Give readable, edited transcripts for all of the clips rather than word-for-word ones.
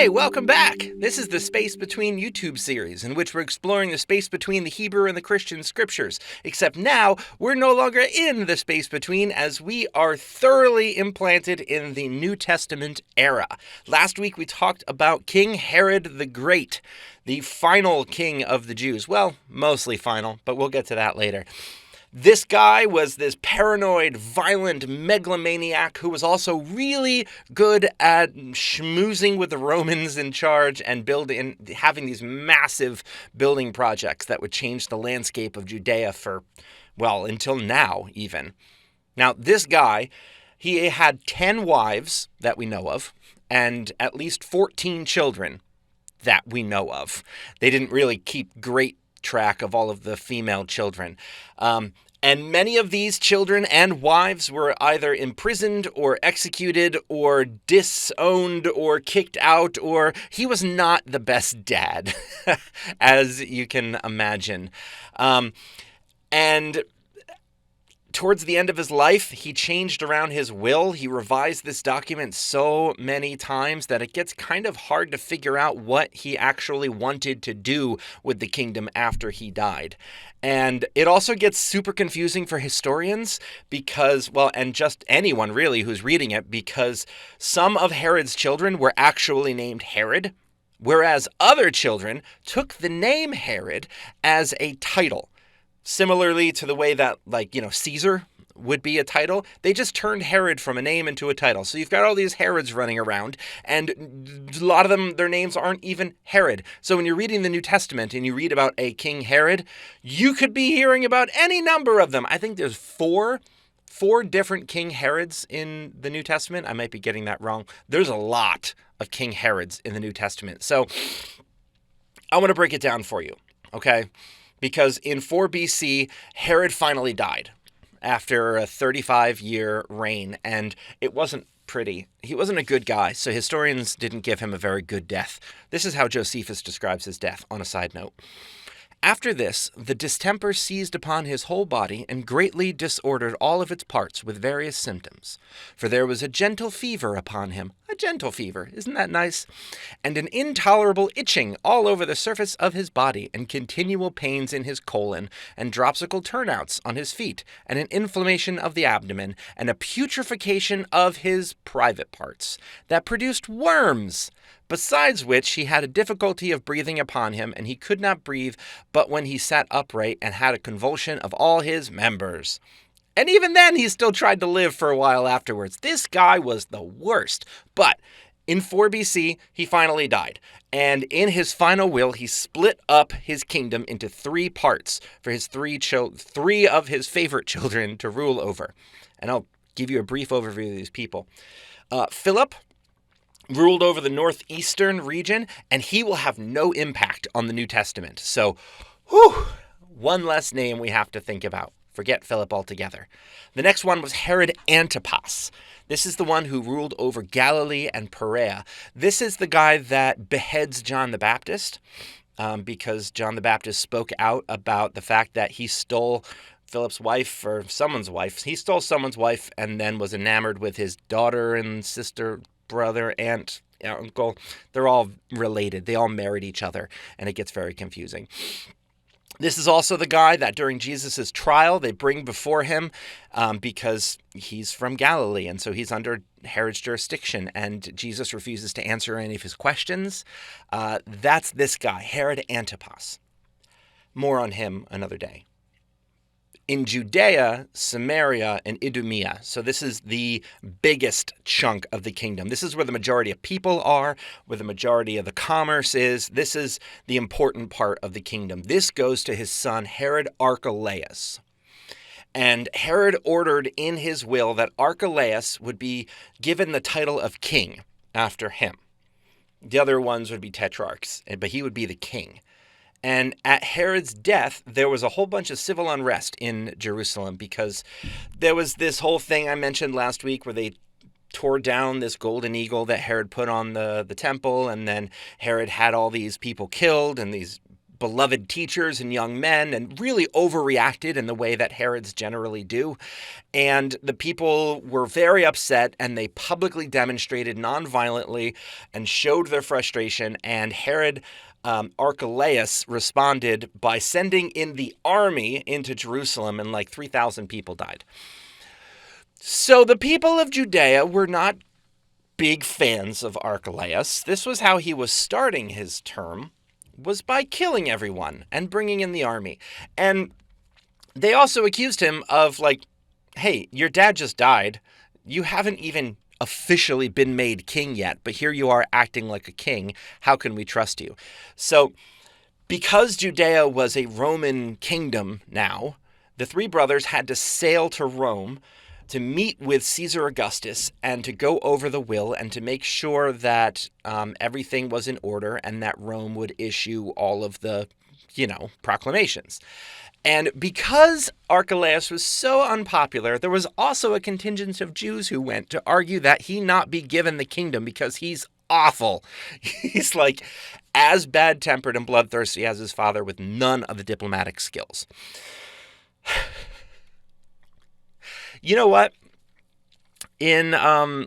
Hey, welcome back! This is the Space Between YouTube series, in which we're exploring the space between the Hebrew and the Christian scriptures. Except now, we're no longer in the space between, as we are thoroughly implanted in the New Testament era. Last week we talked about King Herod the Great, the final king of the Jews. Well, mostly final, but we'll get to that later. This guy was this paranoid, violent megalomaniac who was also really good at schmoozing with the Romans in charge and having these massive building projects that would change the landscape of Judea for, well, until now even. Now, this guy, he had 10 wives that we know of and at least 14 children that we know of. They didn't really keep great track of all of the female children. And many of these children and wives were either imprisoned or executed or disowned or kicked out, or he was not the best dad, as you can imagine. And towards the end of his life, he changed around his will. He revised this document so many times that it gets kind of hard to figure out what he actually wanted to do with the kingdom after he died. And it also gets super confusing for historians because, well, and just anyone really who's reading it, because some of Herod's children were actually named Herod, whereas other children took the name Herod as a title. Similarly to the way that, Caesar would be a title, they just turned Herod from a name into a title. So you've got all these Herods running around, and a lot of them, their names aren't even Herod. So when you're reading the New Testament and you read about a King Herod, you could be hearing about any number of them. I think there's four different King Herods in the New Testament. I might be getting that wrong. There's a lot of King Herods in the New Testament. So I want to break it down for you, okay? Because in 4 BC, Herod finally died after a 35-year reign, and it wasn't pretty. He wasn't a good guy, so historians didn't give him a very good death. This is how Josephus describes his death, on a side note. After this, the distemper seized upon his whole body and greatly disordered all of its parts with various symptoms. For there was a gentle fever upon him. A gentle fever, isn't that nice? And an intolerable itching all over the surface of his body, and continual pains in his colon, and dropsical turnouts on his feet, and an inflammation of the abdomen, and a putrefaction of his private parts, that produced worms. Besides which, he had a difficulty of breathing upon him, and he could not breathe but when he sat upright, and had a convulsion of all his members. And even then, he still tried to live for a while afterwards. This guy was the worst. But in 4 BC, he finally died. And in his final will, he split up his kingdom into 3 parts for his three of his favorite children to rule over. And I'll give you a brief overview of these people. Philip ruled over the northeastern region, and he will have no impact on the New Testament. So, one less name we have to think about. Forget Philip altogether. The next one was Herod Antipas. This is the one who ruled over Galilee and Perea. This is the guy that beheads John the Baptist because John the Baptist spoke out about the fact that he stole Philip's wife or someone's wife. He stole someone's wife and then was enamored with his daughter and sister, brother, aunt, uncle. They're all related. They all married each other, and it gets very confusing. This is also the guy that during Jesus' trial they bring before him because he's from Galilee, and so he's under Herod's jurisdiction, and Jesus refuses to answer any of his questions. That's this guy, Herod Antipas. More on him another day. In Judea, Samaria, and Idumea. So this is the biggest chunk of the kingdom. This is where the majority of people are, where the majority of the commerce is. This is the important part of the kingdom. This goes to his son, Herod Archelaus. And Herod ordered in his will that Archelaus would be given the title of king after him. The other ones would be tetrarchs, but he would be the king. And at Herod's death, there was a whole bunch of civil unrest in Jerusalem because there was this whole thing I mentioned last week where they tore down this golden eagle that Herod put on the temple, and then Herod had all these people killed and these beloved teachers and young men and really overreacted in the way that Herods generally do. And the people were very upset, and they publicly demonstrated nonviolently and showed their frustration. And Herod Archelaus responded by sending in the army into Jerusalem, and like 3,000 people died. So the people of Judea were not big fans of Archelaus. This was how he was starting his term, was by killing everyone and bringing in the army. And they also accused him of like, hey, your dad just died. You haven't even officially been made king yet, but here you are acting like a king. How can we trust you? So because Judea was a Roman kingdom now, the three brothers had to sail to Rome to meet with Caesar Augustus and to go over the will and to make sure that everything was in order and that Rome would issue all of the, proclamations. And because Archelaus was so unpopular, there was also a contingent of Jews who went to argue that he not be given the kingdom because he's awful. He's like as bad-tempered and bloodthirsty as his father with none of the diplomatic skills. You know what? In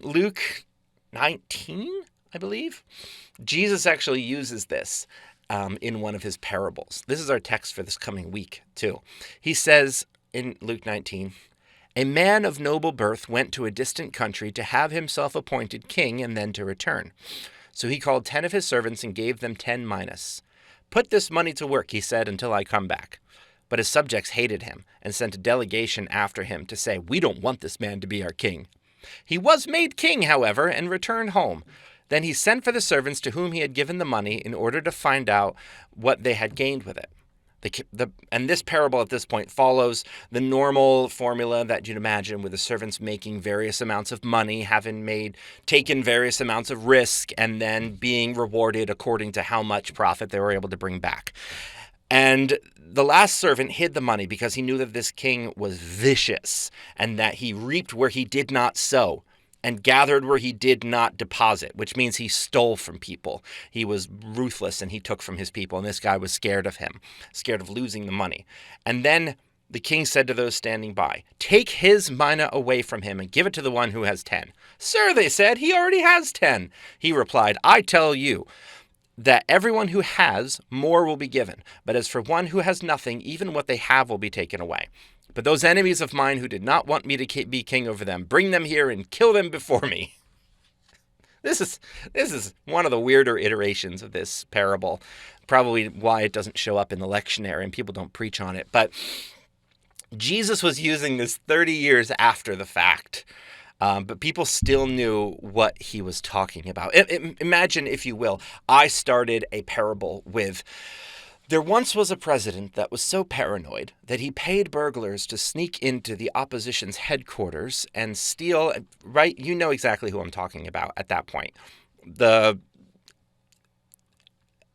Luke 19, I believe, Jesus actually uses this in one of his parables. This is our text for this coming week, too. He says in Luke 19, "A man of noble birth went to a distant country to have himself appointed king and then to return. So he called 10 of his servants and gave them 10 minas. 'Put this money to work,' he said, 'until I come back.' But his subjects hated him and sent a delegation after him to say, 'We don't want this man to be our king.' He was made king, however, and returned home. Then he sent for the servants to whom he had given the money in order to find out what they had gained with it." And this parable at this point follows the normal formula that you'd imagine, with the servants making various amounts of money, having taken various amounts of risk, and then being rewarded according to how much profit they were able to bring back. And the last servant hid the money because he knew that this king was vicious and that he reaped where he did not sow and gathered where he did not deposit, which means he stole from people. He was ruthless and he took from his people, and this guy was scared of him, scared of losing the money. And then the king said to those standing by, "Take his mina away from him and give it to the one who has 10. "Sir," they said, "he already has 10. He replied, "I tell you that everyone who has, more will be given. But as for one who has nothing, even what they have will be taken away. But those enemies of mine who did not want me to be king over them, bring them here and kill them before me." This is one of the weirder iterations of this parable. Probably why it doesn't show up in the lectionary and people don't preach on it. But Jesus was using this 30 years after the fact. But people still knew what he was talking about. Imagine, if you will, I started a parable with, there once was a president that was so paranoid that he paid burglars to sneak into the opposition's headquarters and steal, right? You know exactly who I'm talking about at that point.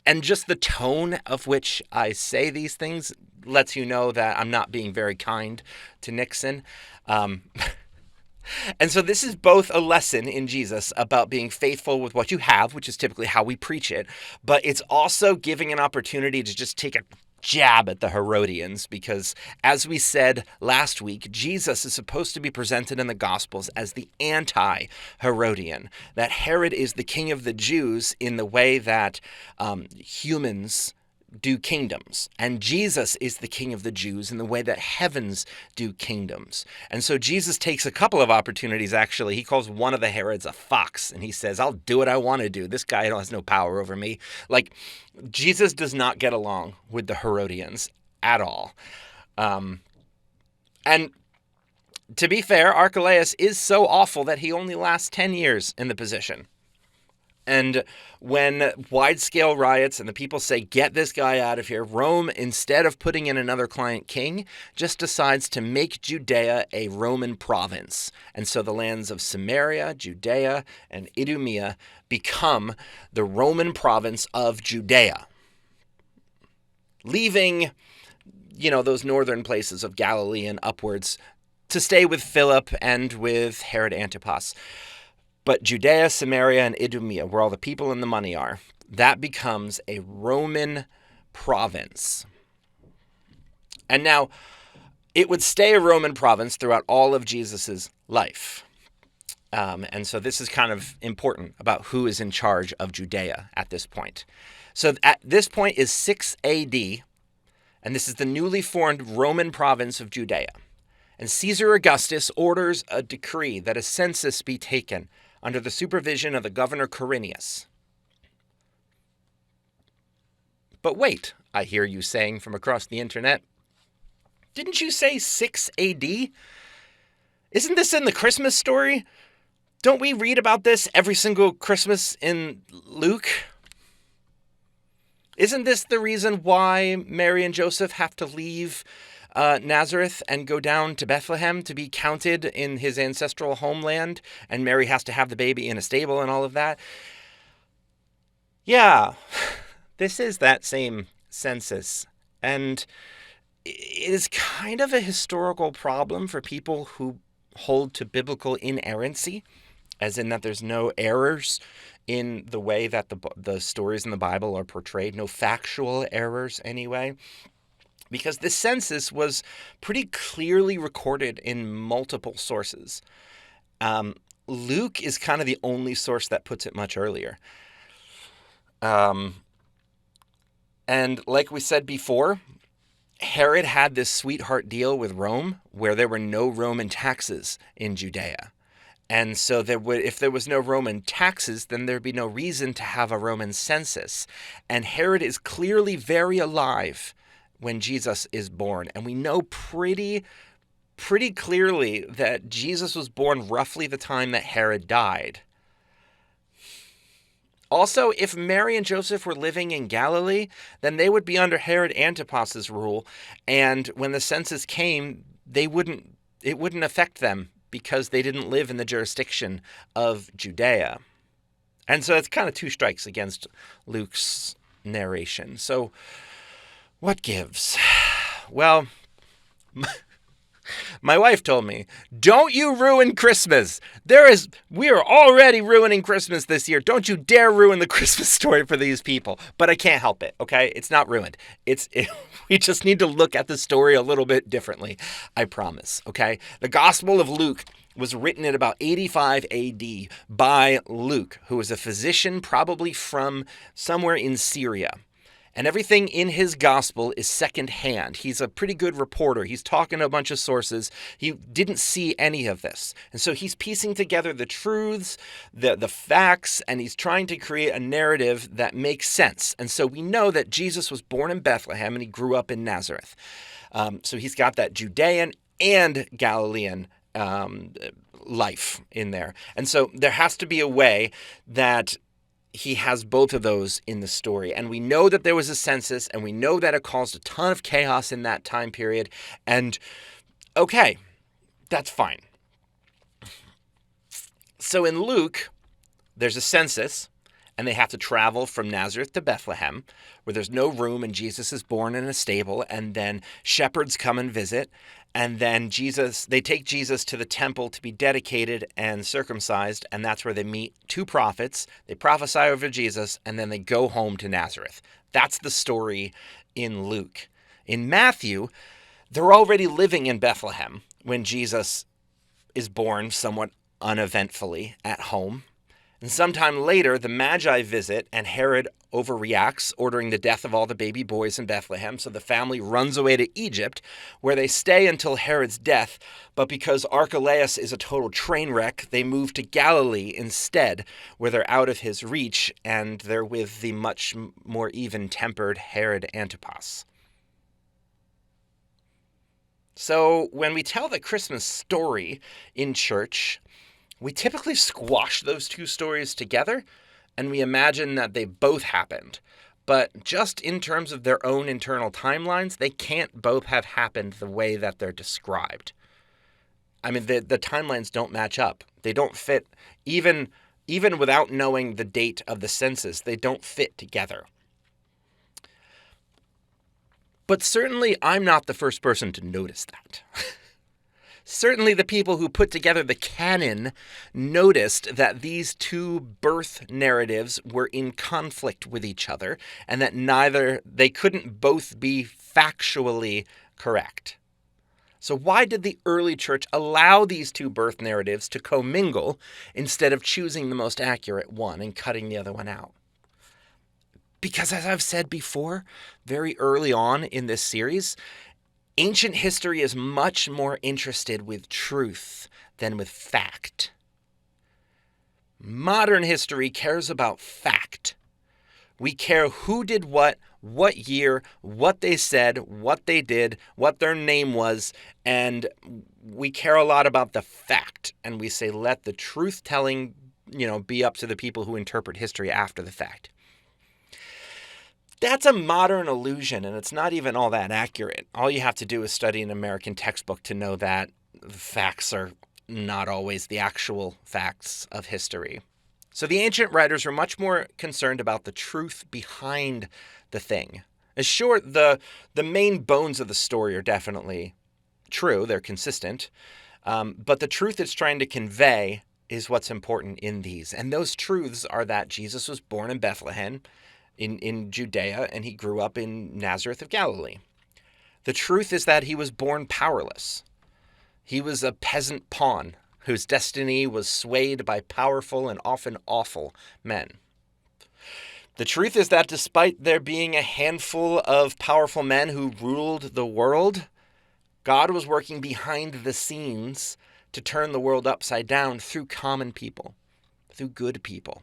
And just the tone of which I say these things lets you know that I'm not being very kind to Nixon. And so this is both a lesson in Jesus about being faithful with what you have, which is typically how we preach it, but it's also giving an opportunity to just take a jab at the Herodians, because as we said last week, Jesus is supposed to be presented in the Gospels as the anti-Herodian, that Herod is the king of the Jews in the way that humans do kingdoms, and Jesus is the king of the Jews in the way that heavens do kingdoms. And so Jesus takes a couple of opportunities, actually. He calls one of the Herods a fox, and he says, "I'll do what I want to do. This guy has no power over me." Like, Jesus does not get along with the Herodians at all. And to be fair, Archelaus is so awful that he only lasts 10 years in the position. And when wide-scale riots and the people say, "Get this guy out of here," Rome, instead of putting in another client king, just decides to make Judea a Roman province. And so the lands of Samaria, Judea, and Idumea become the Roman province of Judea, leaving, those northern places of Galilee and upwards to stay with Philip and with Herod Antipas. But Judea, Samaria, and Idumea, where all the people and the money are, that becomes a Roman province. And now, it would stay a Roman province throughout all of Jesus's life. And so this is kind of important about who is in charge of Judea at this point. So at this point is 6 AD, and this is the newly formed Roman province of Judea. And Caesar Augustus orders a decree that a census be taken under the supervision of the governor Quirinius. But wait, I hear you saying from across the internet, didn't you say 6 AD? Isn't this in the Christmas story? Don't we read about this every single Christmas in Luke? Isn't this the reason why Mary and Joseph have to leave Nazareth and go down to Bethlehem to be counted in his ancestral homeland? And Mary has to have the baby in a stable and all of that? Yeah, this is that same census. And it is kind of a historical problem for people who hold to biblical inerrancy, as in that there's no errors in the way that the stories in the Bible are portrayed, no factual errors anyway, because this census was pretty clearly recorded in multiple sources. Luke is kind of the only source that puts it much earlier. And like we said before, Herod had this sweetheart deal with Rome where there were no Roman taxes in Judea. And so if there was no Roman taxes, then there'd be no reason to have a Roman census. And Herod is clearly very alive when Jesus is born. And we know pretty clearly that Jesus was born roughly the time that Herod died. Also, if Mary and Joseph were living in Galilee, then they would be under Herod Antipas's rule. And when the census came, it wouldn't affect them, because they didn't live in the jurisdiction of Judea. And so it's kind of two strikes against Luke's narration. So what gives? Well, my wife told me, don't you ruin Christmas. We are already ruining Christmas this year. Don't you dare ruin the Christmas story for these people. But I can't help it, okay? It's not ruined. We just need to look at the story a little bit differently, I promise, okay? The Gospel of Luke was written in about 85 AD by Luke, who was a physician probably from somewhere in Syria. And everything in his gospel is secondhand. He's a pretty good reporter. He's talking to a bunch of sources. He didn't see any of this. And so he's piecing together the truths, the facts, and he's trying to create a narrative that makes sense. And so we know that Jesus was born in Bethlehem and he grew up in Nazareth. So he's got that Judean and Galilean life in there. And so there has to be a way that he has both of those in the story. And we know that there was a census, and we know that it caused a ton of chaos in that time period. And okay, that's fine. So in Luke, there's a census, and they have to travel from Nazareth to Bethlehem, where there's no room, and Jesus is born in a stable, and then shepherds come and visit. And then they take Jesus to the temple to be dedicated and circumcised, and that's where they meet two prophets. They prophesy over Jesus, and then they go home to Nazareth. That's the story in Luke. In Matthew, they're already living in Bethlehem when Jesus is born somewhat uneventfully at home. And sometime later, the Magi visit, and Herod overreacts, ordering the death of all the baby boys in Bethlehem. So the family runs away to Egypt, where they stay until Herod's death. But because Archelaus is a total train wreck, they move to Galilee instead, where they're out of his reach, and they're with the much more even-tempered Herod Antipas. So when we tell the Christmas story in church, we typically squash those two stories together, and we imagine that they both happened. But just in terms of their own internal timelines, they can't both have happened the way that they're described. I mean, the timelines don't match up. They don't fit, even without knowing the date of the census, they don't fit together. But certainly, I'm not the first person to notice that. Certainly the people who put together the canon noticed that these two birth narratives were in conflict with each other and that they couldn't both be factually correct. So why did the early church allow these two birth narratives to commingle instead of choosing the most accurate one and cutting the other one out? Because as I've said before, very early on in this series, ancient history is much more interested with truth than with fact. Modern history cares about fact. We care who did what year, what they said, what they did, what their name was, and we care a lot about the fact. And we say, let the truth-telling, be up to the people who interpret history after the fact. That's a modern illusion, and it's not even all that accurate. All you have to do is study an American textbook to know that the facts are not always the actual facts of history. So the ancient writers were much more concerned about the truth behind the thing. Sure, the main bones of the story are definitely true. They're consistent. But the truth it's trying to convey is what's important in these. And those truths are that Jesus was born in Bethlehem, in Judea, and he grew up in Nazareth of Galilee. The truth is that he was born powerless. He was a peasant pawn whose destiny was swayed by powerful and often awful men. The truth is that despite there being a handful of powerful men who ruled the world, God was working behind the scenes to turn the world upside down through common people, through good people,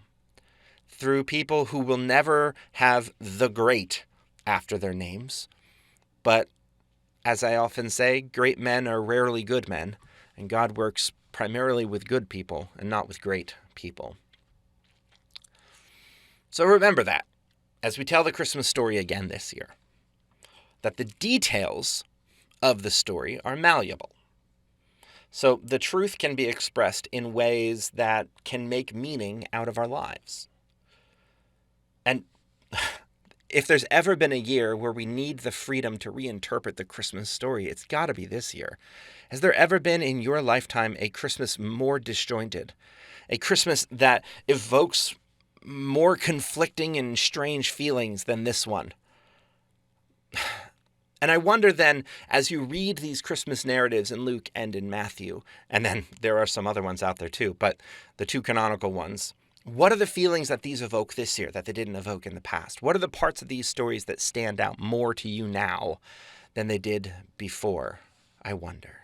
through people who will never have the great after their names. But as I often say, great men are rarely good men, and God works primarily with good people and not with great people. So remember that as we tell the Christmas story again this year, that the details of the story are malleable. So the truth can be expressed in ways that can make meaning out of our lives. And if there's ever been a year where we need the freedom to reinterpret the Christmas story, it's got to be this year. Has there ever been in your lifetime a Christmas more disjointed? A Christmas that evokes more conflicting and strange feelings than this one? And I wonder then, as you read these Christmas narratives in Luke and in Matthew, and then there are some other ones out there too, but the two canonical ones, what are the feelings that these evoke this year that they didn't evoke in the past? What are the parts of these stories that stand out more to you now than they did before? I wonder.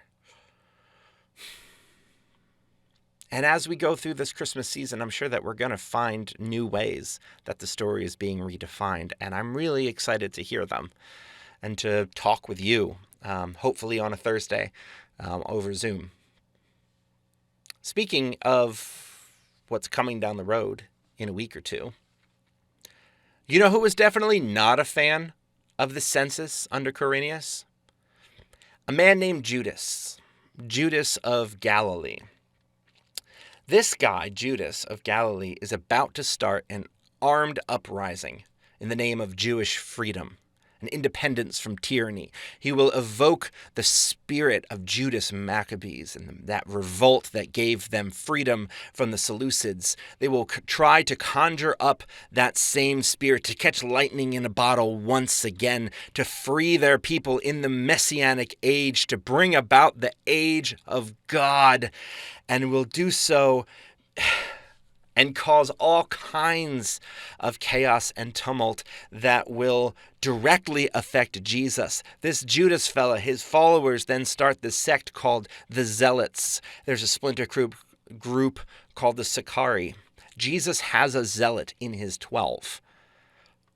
And as we go through this Christmas season, I'm sure that we're going to find new ways that the story is being redefined. And I'm really excited to hear them and to talk with you, hopefully on a Thursday over Zoom. Speaking of what's coming down the road in a week or two, you know who was definitely not a fan of the census under Quirinius? A man named Judas of Galilee. This guy, Judas of Galilee, is about to start an armed uprising in the name of Jewish freedom and independence from tyranny. He will evoke the spirit of Judas Maccabees and that revolt that gave them freedom from the Seleucids. They will try to conjure up that same spirit, to catch lightning in a bottle once again, to free their people in the Messianic age, to bring about the age of God, and will do so and cause all kinds of chaos and tumult that will directly affect Jesus. This Judas fella, his followers then start this sect called the Zealots. There's a splinter group called the Sicarii. Jesus has a zealot in his 12.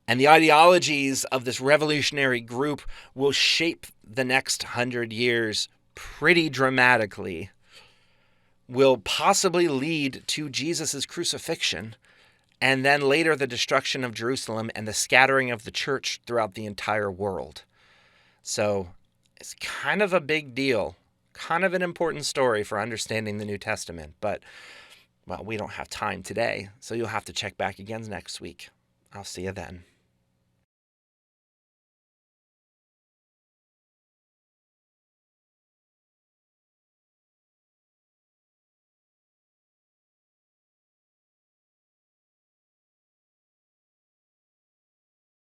And the ideologies of this revolutionary group will shape the next 100 years pretty dramatically, will possibly lead to Jesus' crucifixion, and then later the destruction of Jerusalem and the scattering of the church throughout the entire world. So it's kind of a big deal, kind of an important story for understanding the New Testament. But, well, we don't have time today, so you'll have to check back again next week. I'll see you then.